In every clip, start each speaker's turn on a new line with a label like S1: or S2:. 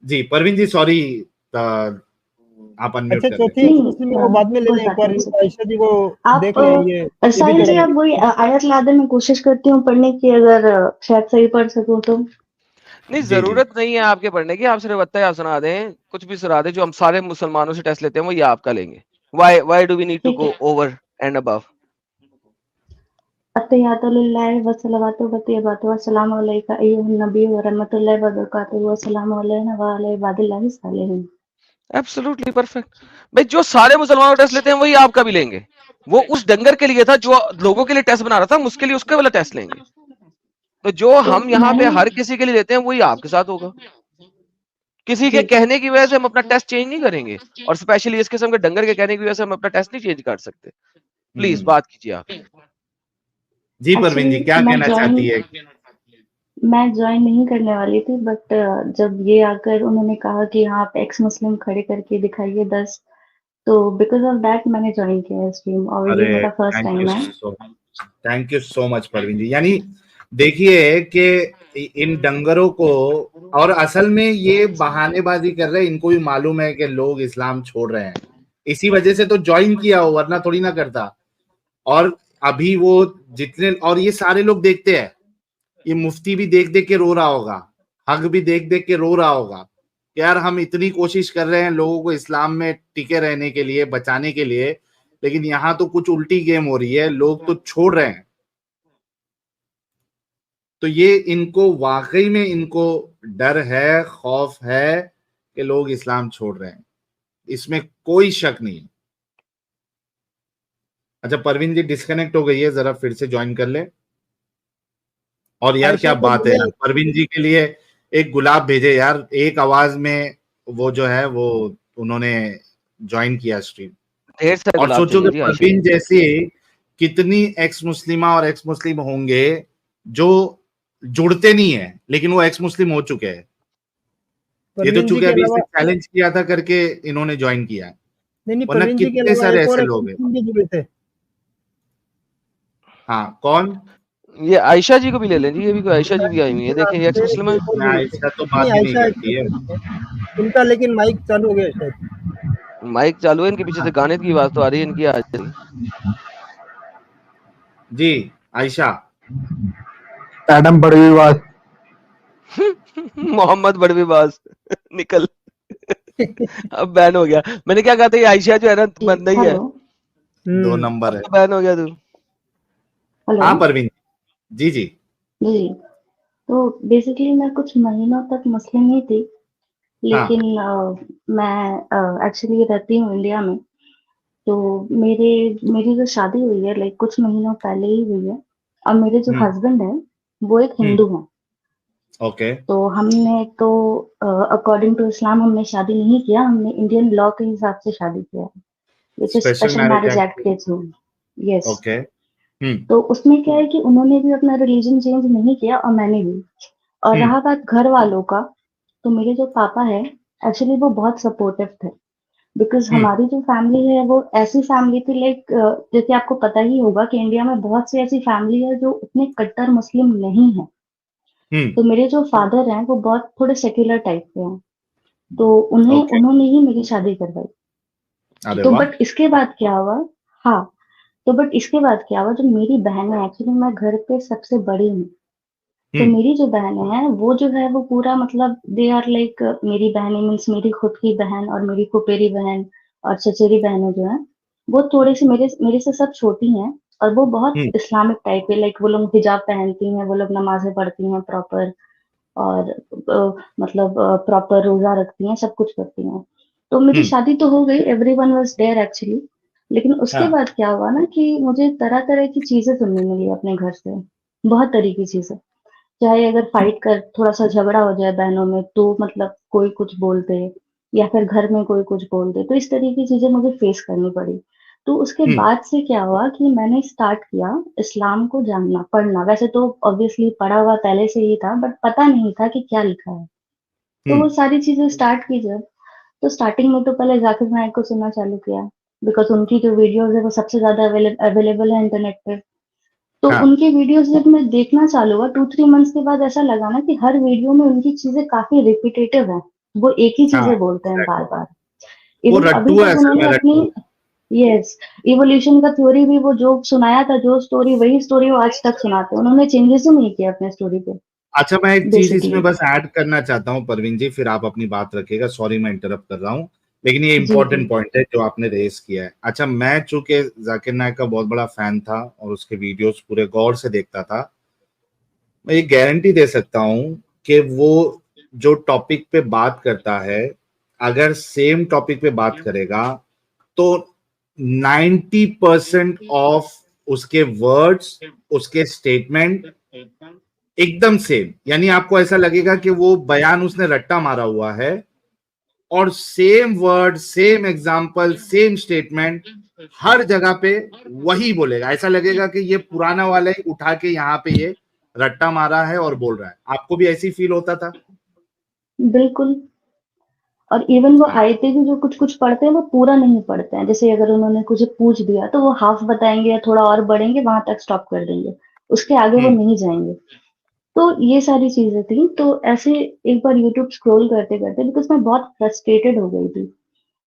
S1: जी Parveen ji sorry, आप unmute
S2: अच्छा
S1: कर लें।
S2: चौथी मुस्लिम को बाद में ले लें, एक बार आयशा जी को देख लें। ये
S3: साहिल जी आप वही आयत लादे में कोशिश करती हूँ पढ़ने की, अगर शायद सही पढ़ सकूं तो।
S4: नहीं जरूरत नहीं है आपके पढ़ने की, आप सिर्फ अत्तहियात सुना दें, कुछ भी सुना दें जो हम सारे मुसलमानों से टेस्ट लेते हैं, वो ये आपका लेंगे। Why do we need to go over and above?
S3: अत्तहियातु लिल्लाहि व सलावतु व तय्यबातु व सलामु अलैका अय्युहन नबी व रहमतुल्लाहि व बरकातुहू व सलामु अलैना व अला इबादिल्लाहि सालिहीन।
S4: Absolutely perfect. भाई जो सारे मुसलमानों टेस्ट लेते हैं वही आपका भी लेंगे। वो उस डंगर के लिए था जो लोगों के लिए टेस्ट बना रहा था, हम उसके लिए उसका वाला टेस्ट लेंगे। तो जो हम यहाँ पे हर किसी के लिए लेते हैं वही आपके साथ होगा। किसी के कहने की वजह से हम अपना टेस्ट चेंज नहीं करेंगे, और स्पेशली इस किस्म के डंगर के कहने की वजह से हम अपना टेस्ट नहीं चेंज कर सकते। प्लीज बात कीजिए आप।
S1: जी परवीन जी क्या कहना चाहती है?
S3: मैं ज्वाइन नहीं करने वाली थी, बट जब ये आकर उन्होंने कहा कि हाँ आप एक्स मुस्लिम खड़े करके दिखाइए 10, तो बिकॉज ऑफ दैट मैंने ज्वाइन किया स्ट्रीम, और ये मेरा फर्स्ट टाइम है।
S1: Thank you so much Parveen ji. यानी देखिए कि इन डंगरों को, और असल में ये बहानेबाजी कर रहे हैं, इनको भी मालूम है कि लोग इस्लाम छोड़ रहे हैं, इसी वजह से तो ज्वाइन किया हो, वरना थोड़ी ना करता। और अभी वो जितने, और ये सारे लोग देखते हैं, ये मुफ्ती भी देख देख के रो रहा होगा, हक भी देख देख के रो रहा होगा, यार हम इतनी कोशिश कर रहे हैं लोगों को इस्लाम में टिके रहने के लिए, बचाने के लिए, लेकिन यहाँ तो कुछ उल्टी गेम हो रही है, लोग तो छोड़ रहे हैं। तो ये इनको वाकई में इनको डर है, खौफ है कि लोग इस्लाम छोड़ रहे हैं, इसमें कोई शक नहीं। अच्छा परवीन जी डिस्कनेक्ट हो गई है, जरा फिर से ज्वाइन कर ले। और यार क्या बात है यार, परवीन जी के लिए एक गुलाब भेजे यार, एक आवाज में वो जो है वो उन्होंने ज्वाइन किया स्ट्रीम। और सोचो कि परवीन जैसे कितनी एक्स मुस्लिमा और एक्स मुस्लिम होंगे जो जुड़ते नहीं है, लेकिन वो एक्स मुस्लिम हो चुके हैं। ये तो चूंकि अभी इसने चैलेंज किया था करके इन्होंने ज्वाइन किया, वरना कितने सारे ऐसे लोग हैं। हाँ कौन?
S4: ये आयशा जी को भी ले लें जी, ये भी कोई आयशा जी भी आई हुई है, देखें एक्स मुस्लिम है।
S1: आयशा तो बात ही नहीं करती है
S2: इनका, लेकिन माइक चालू हो गया शायद।
S4: माइक चालू है, इनके पीछे से गाने की आवाज तो आ रही है इनकी आज
S1: जी। आयशा
S5: एडम बड़वीबाज
S4: मोहम्मद बड़वीबाज निकल अब बैन हो गया। मैंने क्या कहा था, ये आयशा जो है ना बंदा ही है,
S1: 2 नंबर है,
S4: बैन हो गया तू।
S1: हाँ परवीन जी जी
S3: जी। तो बेसिकली मैं कुछ महीनों तक मुस्लिम ही थी, लेकिन मैं एक्चुअली रहती हूँ इंडिया में। तो मेरी जो शादी हुई है लाइक कुछ महीनों पहले ही हुई है, और मेरे जो हस्बैंड है वो एक हिंदू है।
S1: ओके।
S3: तो हमने तो अकॉर्डिंग टू इस्लाम हमने शादी नहीं किया, हमने इंडियन लॉ के हिसाब से शादी किया है, which is special marriage act के थ्रू। Yes
S1: okay.
S3: तो उसमें क्या है कि उन्होंने भी अपना रिलीजन चेंज नहीं किया और मैंने भी। और रहा बात घर वालों का, तो मेरे जो पापा है एक्चुअली वो बहुत सपोर्टिव थे, बिकॉज हमारी जो फैमिली है वो ऐसी फैमिली थी लाइक जैसे आपको पता ही होगा कि इंडिया में बहुत सी ऐसी फैमिली है जो उतने कट्टर मुस्लिम नहीं है। तो मेरे जो फादर हैं वो बहुत थोड़े सेक्युलर टाइप के हैं, तो उन्होंने ही मेरी शादी करवाई। तो बट इसके बाद क्या हुआ, हाँ तो बट इसके बाद क्या हुआ, जो मेरी बहन है, एक्चुअली मैं घर पे सबसे बड़ी हूँ, तो मेरी जो बहन है वो जो है वो पूरा मतलब दे आर लाइक, मेरी बहनें मीन्स मेरी खुद की बहन और मेरी फुफेरी बहन और चचेरी बहनें जो है वो थोड़ी सी मेरे से सब छोटी हैं, और वो बहुत इस्लामिक टाइप है, लाइक वो लोग हिजाब पहनती हैं, वो लोग नमाजें पढ़ती हैं प्रॉपर, और मतलब प्रॉपर रोजा रखती हैं, सब कुछ करती हैं। तो मेरी शादी तो हो गई, एवरीवन वाज देयर एक्चुअली, लेकिन उसके बाद क्या हुआ ना कि मुझे तरह तरह की चीजें सुनने मिली अपने घर से, बहुत तरह की चीजें। चाहे अगर फाइट कर थोड़ा सा झगड़ा हो जाए बहनों में तो मतलब कोई कुछ बोल दे, या फिर घर में कोई कुछ बोल दे, तो इस तरह की चीजें मुझे फेस करनी पड़ी। तो उसके बाद से क्या हुआ कि मैंने स्टार्ट किया इस्लाम को जानना, पढ़ना। वैसे तो ऑब्वियसली पढ़ा हुआ पहले से ही था, बट पता नहीं था कि क्या लिखा है। तो वो सारी चीजें स्टार्ट की जब, तो स्टार्टिंग में तो पहले जाकिर नायक को सुनना चालू किया, बिकॉज उनकी जो वीडियोस है वो सबसे ज्यादा अवेलेबल है इंटरनेट पे। तो उनके वीडियोस जब मैं देखना चालू हुआ 2-3 मंथ्स के बाद, ऐसा लगा ना कि हर वीडियो में उनकी चीजें काफी रिपीटेटिव है, वो एक ही
S1: हाँ,
S3: चीजें बोलते हैं
S1: exactly.
S3: बार बार।
S1: वो
S3: इवन अभी
S1: रट्टू है,
S3: तक
S1: असल
S3: उन्होंने
S1: में
S3: अपनी,
S1: रट्टू।
S3: यस, इवोल्यूशन का थ्योरी भी वो जो सुनाया था, जो स्टोरी, वही स्टोरी वो आज तक सुनाते हैं, उन्होंने चेंजेस ही नहीं किया अपने स्टोरी पे
S1: अच्छा, मैं एक चीज इसमें
S3: बेसिकली।
S1: बस ऐड करना चाहता हूँ परवीन जी, फिर आप अपनी बात रखिएगा, सॉरी मैं इंटरप्ट कर रहा हूँ, लेकिन ये
S3: जी जी।
S1: इंपॉर्टेंट पॉइंट है जो आपने रेस किया है। अच्छा, मैं चूंकि जाकिर नायक का बहुत बड़ा फैन था और उसके वीडियोस पूरे गौर से देखता था, मैं ये गारंटी दे सकता हूँ कि वो जो टॉपिक पे बात करता है, अगर सेम टॉपिक पे बात करेगा तो 90% ऑफ उसके वर्ड्स, उसके स्टेटमेंट एकदम सेम, यानी आपको ऐसा लगेगा कि वो बयान उसने रट्टा मारा हुआ है, और same word, same example, same statement हर जगह पे वही बोलेगा। ऐसा लगेगा कि ये पुराना वाला ही उठा के यहाँ पे ये रट्टा मारा है और बोल रहा है। आपको भी ऐसी फील होता था?
S3: बिल्कुल। और इवन वो
S1: हाँ।
S3: आयतें भी जो कुछ कुछ पढ़ते हैं वो पूरा नहीं पढ़ते हैं। जैसे अगर उन्होंने कुछ पूछ दिया तो वो हाफ बताएंगे या थोड़ा और बढ़ेंगे, वहां तक स्टॉप कर देंगे, उसके आगे वो
S1: हम्म।
S3: नहीं जाएंगे। तो ये सारी चीजें थी। तो ऐसे एक बार यूट्यूब स्क्रॉल करते करते, बिकॉज मैं बहुत फ्रस्ट्रेटेड हो गई थी,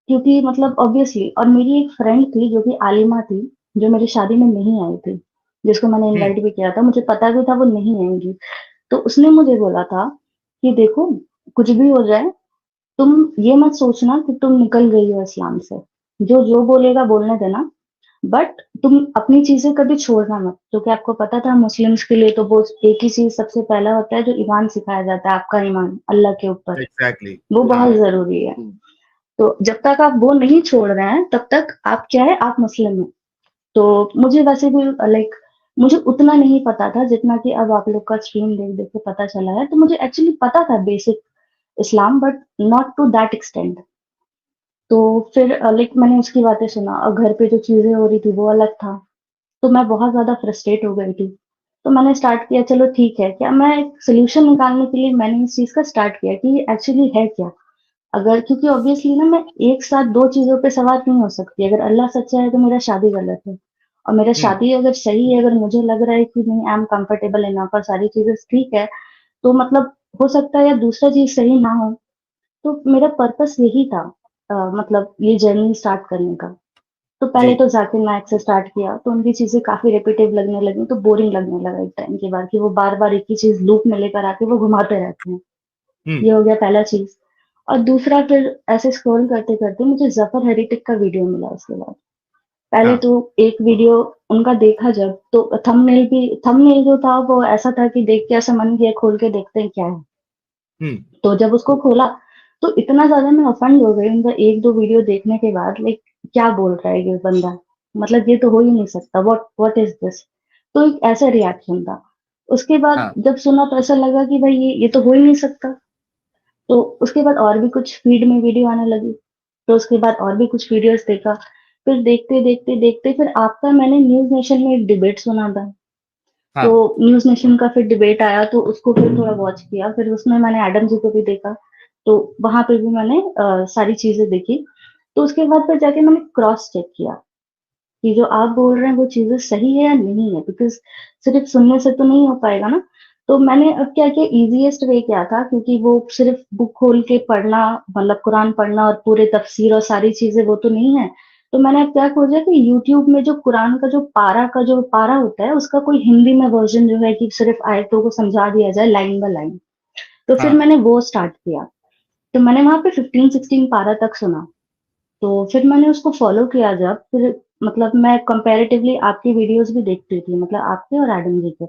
S3: क्योंकि मतलब ऑब्वियसली, और मेरी एक फ्रेंड थी जो कि आलिमा थी, जो मेरी शादी में नहीं आई थी, जिसको मैंने
S1: हम्म।
S3: इनवाइट भी किया था, मुझे पता भी था वो नहीं आएंगी। तो उसने मुझे बोला था कि देखो, कुछ भी हो जाए, तुम ये मत सोचना कि तुम निकल गई हो इस्लाम से, जो जो बोलेगा बोलने देना, बट तुम अपनी चीजें कभी छोड़ना मत। क्योंकि आपको पता था मुस्लिम्स के लिए तो वो एक ही चीज सबसे पहला होता है, जो ईमान सिखाया जाता है, आपका ईमान अल्लाह के ऊपर,
S1: एग्जैक्टली।
S3: वो
S1: हाँ।
S3: बहुत जरूरी है। तो जब तक आप वो नहीं छोड़ रहे हैं, तब तक आप क्या है, आप मुस्लिम हैं। तो मुझे वैसे भी लाइक, मुझे उतना नहीं पता था जितना कि अब आप लोग का स्ट्रीम देख देख के पता चला है। तो मुझे एक्चुअली पता था basic Islam, but not to that extent. तो फिर लाइक मैंने उसकी बातें सुना, और घर पे जो चीजें हो रही थी वो अलग था। तो मैं बहुत ज्यादा फ्रस्ट्रेट हो गई थी। तो मैंने स्टार्ट किया, चलो ठीक है, क्या मैं एक सोल्यूशन निकालने के लिए मैंने इस चीज का स्टार्ट किया कि ये एक्चुअली है क्या। अगर, क्योंकि ऑब्वियसली ना, मैं एक साथ दो चीजों पे सवार नहीं हो सकती। अगर अल्लाह सच्चा है तो मेरा शादी गलत है, और मेरा
S1: हम्म।
S3: शादी अगर सही है, अगर मुझे लग रहा है कि नहीं, आई एम कंफर्टेबल इनफ और सारी चीजें ठीक है, तो मतलब हो सकता है या दूसरा चीज सही ना हो। तो मेरा पर्पस यही था, मतलब ये जर्नी स्टार्ट करने का। तो
S1: जी।
S3: पहले तो जाकिर नायक से स्टार्ट किया, तो उनकी चीजें काफी रिपीटिव लगने लगी, तो बोरिंग लगने लगा एक टाइम के बाद, कि वो बार बार एक ही चीज लूप में लेकर आके वो घुमाते रहते हैं।
S1: हम्म।
S3: ये हो गया पहला चीज। और दूसरा, फिर ऐसे स्क्रॉल करते करते मुझे जफर हेरिटिक का वीडियो मिला उसके बाद। पहले
S1: हाँ।
S3: तो एक वीडियो उनका देखा जब, तो थंबनेल जो था वो ऐसा था कि देख के ऐसा मन किया खोल के देखते हैं क्या है।
S1: हम्म।
S3: तो जब उसको खोला, तो इतना ज्यादा मैं ऑफेंड हो गई उनका एक दो वीडियो देखने के बाद, लाइक क्या बोल रहा है ये बंदा, मतलब ये तो हो ही नहीं सकता, व्हाट इज दिस। तो एक ऐसा रिएक्शन था। उसके बाद
S1: हाँ।
S3: जब सुना तो ऐसा लगा कि भाई ये तो हो ही नहीं सकता। तो उसके बाद और भी कुछ फीड में वीडियो आने लगी, तो उसके बाद और भी कुछ वीडियोस देखा। फिर देखते देखते देखते फिर आपका मैंने न्यूज नेशन में एक डिबेट सुना था। तो
S1: हाँ।
S3: न्यूज नेशन का फिर डिबेट आया, तो उसको फिर थोड़ा वॉच किया। फिर उसमें मैंने एडम जी को भी देखा, तो वहां पे भी मैंने सारी चीजें देखी। तो उसके बाद फिर जाके मैंने क्रॉस चेक किया कि जो आप बोल रहे हैं वो चीजें सही है या नहीं है, बिकॉज सिर्फ सुनने से तो नहीं हो पाएगा ना। तो मैंने अब क्या किया, इजीएस्ट वे क्या था, क्योंकि वो सिर्फ बुक खोल के पढ़ना, मतलब कुरान पढ़ना और पूरे तफसीर और सारी चीजें वो तो नहीं है। तो मैंने अब क्या खोजा कि यूट्यूब में जो कुरान का जो पारा होता है, उसका कोई हिंदी में वर्जन जो है, कि सिर्फ आयतों को समझा दिया जाए लाइन बाय लाइन। तो फिर
S1: हाँ।
S3: मैंने वो स्टार्ट किया। तो मैंने वहां पे 15-16 पारा तक सुना। तो फिर मैंने उसको फॉलो किया जब, फिर मतलब मैं कंपैरेटिवली आपकी वीडियोस भी देखती थी, मतलब आपके और एडम जी के।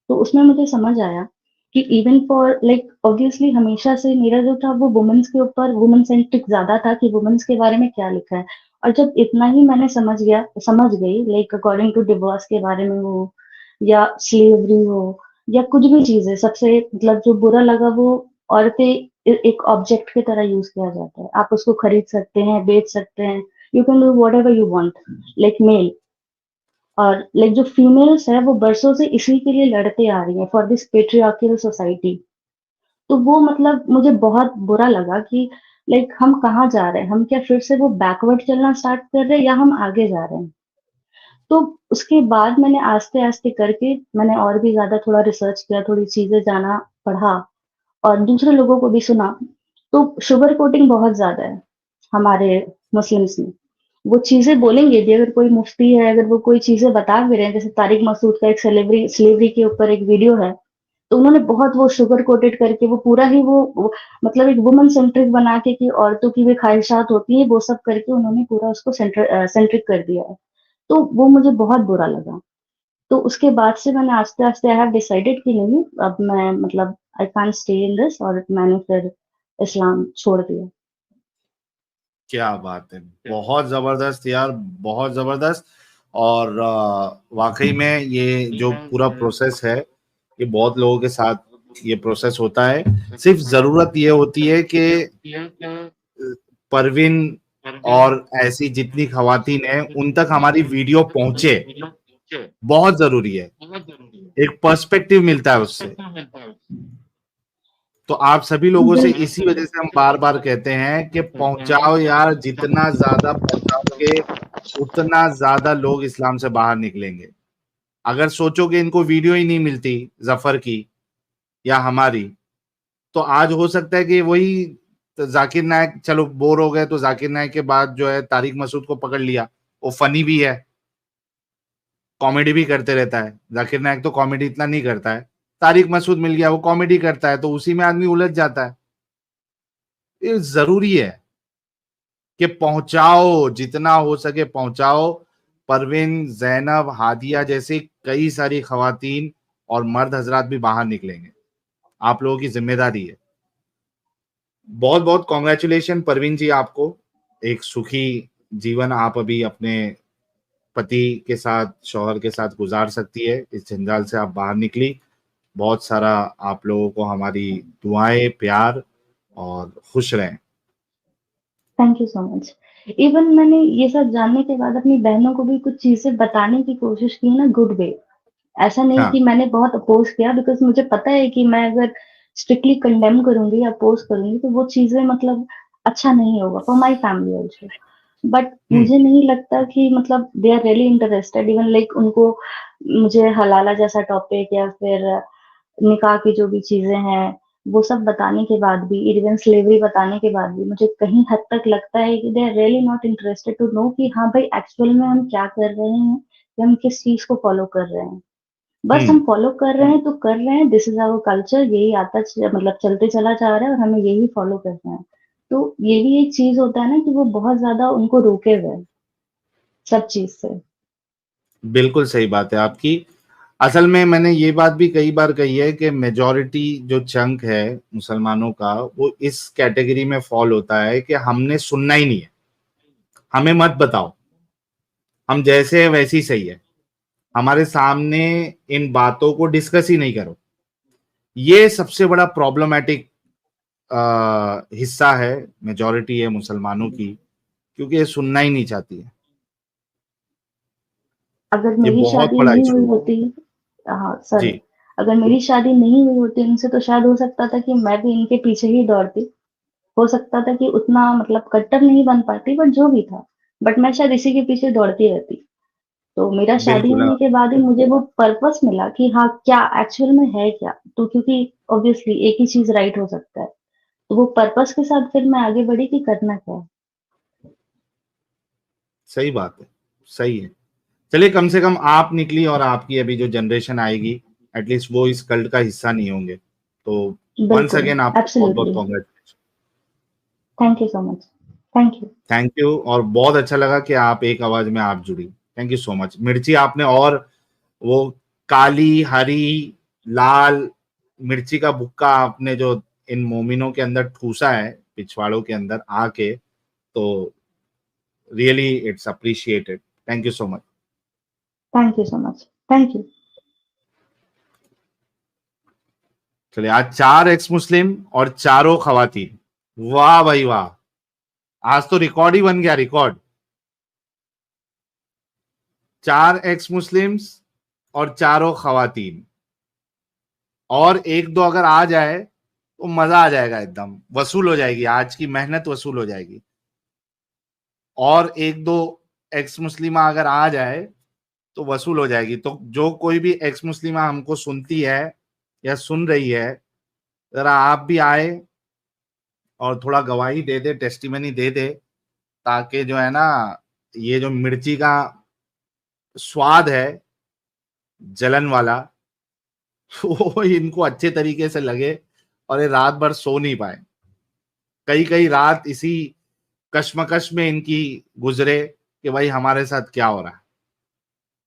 S3: तो उसमें मुझे समझ आया कि इवन फॉर लाइक, ऑब्वियसली हमेशा से मेरा जो था वो वुमेन्स के ऊपर, वुमेन सेंट्रिक ज्यादा था, कि वुमेन्स के बारे में क्या लिखा है। और जब इतना ही मैंने समझ गई, लाइक अकॉर्डिंग टू डिवोर्स के बारे में हो, या स्लेवरी हो, या कुछ भी चीजें, सबसे मतलब जो बुरा लगा, वो औरतें एक ऑब्जेक्ट की तरह यूज किया जाता है। आप उसको खरीद सकते हैं, बेच सकते हैं, you can do whatever you want, like male. और लाइक जो फीमेल्स है वो बरसों से इसी के लिए लड़ते आ रही है, फॉर दिस पेट्रियार्कल सोसाइटी। तो वो मतलब मुझे बहुत बुरा लगा कि लाइक हम कहाँ जा रहे हैं, हम क्या फिर से वो बैकवर्ड चलना स्टार्ट कर रहे हैं, या हम आगे जा रहे हैं। तो उसके बाद मैंने आस्ते आस्ते करके, मैंने और भी ज्यादा थोड़ा रिसर्च किया, थोड़ी चीजें जाना, पढ़ा, और दूसरे लोगों को भी सुना। तो शुगर कोटिंग बहुत ज्यादा है हमारे मुस्लिम्स में। वो चीजें बोलेंगे भी, अगर कोई मुफ्ती है, अगर वो कोई चीजें बता भी रहे हैं, जैसे तारिक मसूद का एक स्लेवरी के ऊपर एक वीडियो है, तो उन्होंने बहुत वो शुगर कोटेड करके वो पूरा ही वो मतलब एक वुमन सेंट्रिक बना के कि औरतों की भी ख्वाहिशात होती है, वो सब करके उन्होंने पूरा उसको सेंट्रिक कर दिया है। तो वो मुझे बहुत बुरा लगा। तो उसके बाद से मैंने आस्ते आस्ते आई हैव डिसाइडेड कि नहीं, अब मैं मतलब I can't stay in this, और मैंने फिर इस्लाम छोड़ दिया।
S1: क्या बात है, बहुत जबरदस्त यार, बहुत जबरदस्त। और वाकई में ये जो पूरा प्रोसेस है, ये बहुत लोगों के साथ ये प्रोसेस होता है। सिर्फ जरूरत ये होती है कि परवीन और ऐसी जितनी खवातीन हैं उन तक हमारी वीडियो पहुंचे, बहुत जरूरी है। एक पर्सपेक्टिव मिलता है उससे। तो आप सभी लोगों से इसी वजह से हम बार बार कहते हैं कि पहुंचाओ यार, जितना ज्यादा पहुंचाओगे उतना ज्यादा लोग इस्लाम से बाहर निकलेंगे। अगर सोचो कि इनको वीडियो ही नहीं मिलती जफर की या हमारी, तो आज हो सकता है कि वही जाकिर नायक, चलो बोर हो गए तो जाकिर नायक के बाद जो है तारिक मसूद को पकड़ लिया। वो फनी भी है, कॉमेडी भी करते रहता है। जाकिर नायक तो कॉमेडी इतना नहीं करता है, तारिक मसूद मिल गया वो कॉमेडी करता है, तो उसी में आदमी उलझ जाता है। ये जरूरी है कि पहुंचाओ, जितना हो सके पहुंचाओ। परवीन, जैनब, हादिया जैसी कई सारी खवातीन और मर्द हजरात भी बाहर निकलेंगे, आप लोगों की जिम्मेदारी है। बहुत बहुत कॉन्ग्रेचुलेशन परवीन जी आपको। एक सुखी जीवन आप अभी अपने पति के साथ, शौहर के साथ गुजार सकती है। इस जंजाल से आप बाहर निकली। बहुत सारा आप लोगों को हमारी दुआएं, प्यार, और खुश रहें।
S3: Thank you so much. Even मैंने ये सब जानने के बाद अपनी बहनों को भी कुछ चीजें बताने की कोशिश की ना, गुड वे। ऐसा नहीं
S1: हाँ।
S3: कि मैंने बहुत अपोज किया, बिकॉज मुझे पता है कि मैं अगर स्ट्रिक्टली कंडेम करूंगी या अपोज करूंगी तो वो चीजें मतलब अच्छा नहीं होगा for my family also. But
S1: hmm.
S3: मुझे नहीं लगता कि मतलब they are really interested, even like उनको मुझे हलाला जैसा टॉपिक या फिर निकाह की जो भी चीजें हैं वो सब बताने के बाद भी, इवन स्लेवरी बताने के बाद भी, मुझे कहीं हद तक लगता है कि they are really not interested to know कि हाँ भाई एक्चुअल में हम क्या कर रहे हैं या हम किस चीज को फॉलो कर रहे हैं। बस
S1: हम्म।
S3: हम फॉलो कर रहे हैं तो कर रहे हैं, दिस इज आवर कल्चर, यही मतलब चलते चला जा रहा है और हमें यही फॉलो करना है। तो ये भी एक चीज होता है ना कि वो बहुत ज्यादा उनको रोके हुए हैं सब चीज से।
S1: बिल्कुल सही बात है आपकी। असल में मैंने ये बात भी कई बार कही है कि मेजॉरिटी जो चंक है मुसलमानों का, वो इस कैटेगरी में फॉल होता है कि हमने सुनना ही नहीं है, हमें मत बताओ, हम जैसे है वैसे ही सही है, हमारे सामने इन बातों को डिस्कस ही नहीं करो। ये सबसे बड़ा प्रॉब्लमेटिक हिस्सा है, मेजॉरिटी है मुसलमानों की, क्योंकि ये सुनना ही नहीं चाहती है।
S3: अगर
S1: ये
S3: मेरी
S1: बहुत
S3: शादी
S1: बड़ा
S3: नहीं
S1: इशू
S3: हुई
S1: है।
S3: होती, हाँ सॉरी,
S1: जी।
S3: अगर मेरी शादी नहीं हुई होती उनसे तो शायद हो सकता था कि मैं भी इनके पीछे ही दौड़ती। हो सकता था कि उतना मतलब कट्टर नहीं बन पाती, बट जो भी था, बट मैं शायद इसी के पीछे दौड़ती रहती। तो मेरा शादी
S1: बिल्कुल।
S3: होने के बाद ही मुझे वो पर्पस मिला कि हाँ क्या एक्चुअल में है क्या। तो क्योंकि ऑब्वियसली एक ही चीज राइट हो सकता है, तो वो पर्पस के साथ फिर मैं आगे बढ़ी कि करना क्या है।
S1: सही बात है, सही है। चलिए, कम से कम आप निकली और आपकी अभी जो जनरेशन आएगी, एटलीस्ट वो इस कल्ट का हिस्सा नहीं होंगे। तो वंस
S3: बिल्कुल,
S1: अगेन आपको बहुत बहुत
S3: absolutely.
S1: Congratulation.
S3: Thank you so much. Thank you.
S1: Thank you. और बहुत अच्छा लगा कि आप एक आवाज में आप जुड़ी। थैंक यू सो मच मिर्ची। आपने और वो काली, हरी, लाल मिर्ची का भुक्का आपने जो इन मोमिनों के अंदर ठूसा है, पिछवाड़ों के अंदर आके, तो really it's appreciated. Thank you so much.
S3: Thank you so much. Thank you.
S1: चलिए, आज 4 एक्स मुस्लिम और चारों खवातीन। वाह भाई वाह, आज तो रिकॉर्ड ही बन गया, रिकॉर्ड। 4 एक्स मुस्लिम्स और चारों खवातीन, और एक दो अगर आ जाए तो मजा आ जाएगा, एकदम वसूल हो जाएगी, आज की मेहनत वसूल हो जाएगी। और एक दो एक्स मुस्लिमा अगर आ जाए तो वसूल हो जाएगी। तो जो कोई भी एक्स मुस्लिमा हमको सुनती है या सुन रही है, जरा आप भी आए, और थोड़ा गवाही दे दे, टेस्टिमनी दे दे, ताकि जो है ना ये जो मिर्ची का स्वाद है जलन वाला वो इनको अच्छे तरीके से लगे और ये रात भर सो नहीं पाए। कई कई रात इसी कश्मकश में इनकी गुजरे कि भाई हमारे साथ क्या हो रहा है।